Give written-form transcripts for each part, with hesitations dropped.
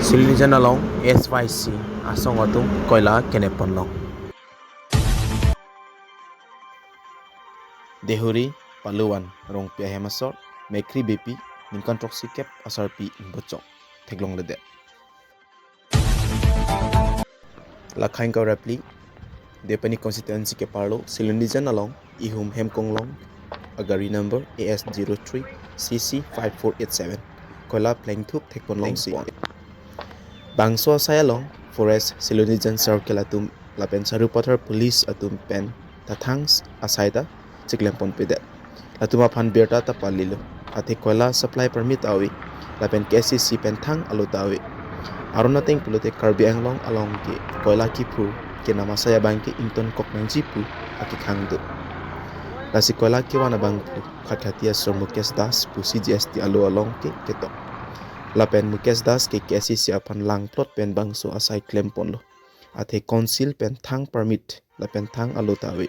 Silnijan along SYC asong atung koila kenepon long. Dehuri paluan rong pia hemasor mekri bepi ningkan troksi kep asar pi bocok teglong ledet. Lakhain kau repli Depani constituency ke parlo Silnijan along ihum hemkong long agari number AS03 CC 5487 koila plengthup tekpon long si. Bangso saya long forest Silonijan circle atum lapen sarupatar police atum pen tathangs asaida ciklempon pedet atum aphan berta tapalilo ate koila supply permit awi lapen KCC pen thang alutawi aruna teng pulote karbi anglong along ke koila kipu ke nama saya bangke inton koknang jipu aki khangdu lasi koila ke wana bangpu khathatia sormukes das pu CGST alu along ke ketok lapen mukes das ke KCC apan lang plot pen bangso asai klempon lo ate konsil pen thang permit lapen thang alu tawi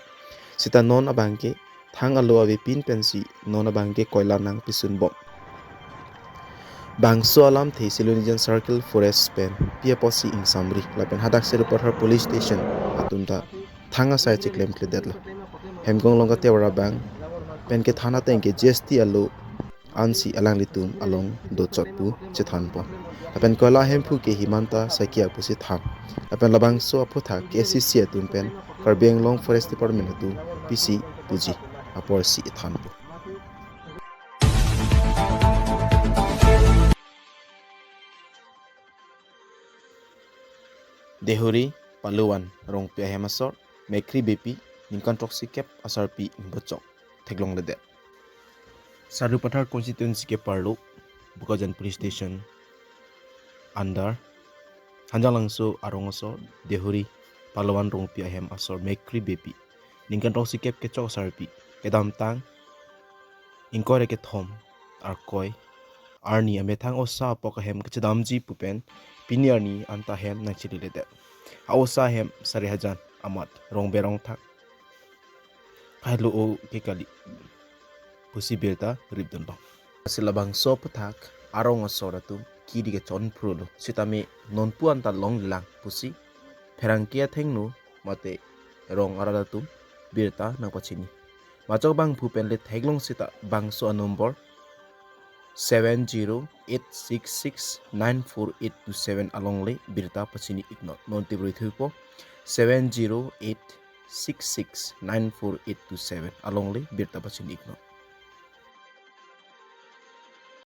sita non abangke thang alu awi pin pensi non abangke koila nang pisun bom bangso alam the Silonijan circle forest pen pia posi ing samri lapen hadak serupathar police station atumta thang asai chiklem kledetla hemgong longa tewara bang pen ke thana teng ke GST alu ansi alang litum along do chotpu chithanpo apen kola hempu ke himanta sakia pusi tham apen labang so apotha KCC atum pen karbeng long forest department atu PC puji apor si thanpo Dehuri paluan rong pia hemasor mekri bepi ningkan troksi kep asar pi bocok teglong ledet Sarupathar constituency ke parlo Bukajan police station andar hanjang langso arongoso Dehuri paluan rong pia hem asor mekri bepi ningkan troksi kep ke chok sarpi kedam tang ingkore ke thom arkoi arni amethang osa poka hem ke chadamji pupen piniarni anta hem na chili ledet Ausa hem sari hajan amat rong berong thak kailo o ke kali pusi berta ribdon long silabang so pathak arong asoratu kidi ke chon prulo sitame non puan ta long lang pusi pherangkia thengnu mate rong aradatu berta na pachini machok bang phupen le theglong sita bangso number 7086694827 along le birta pachini ignore non tibri thupo 7086694827 along le birta pachini ignore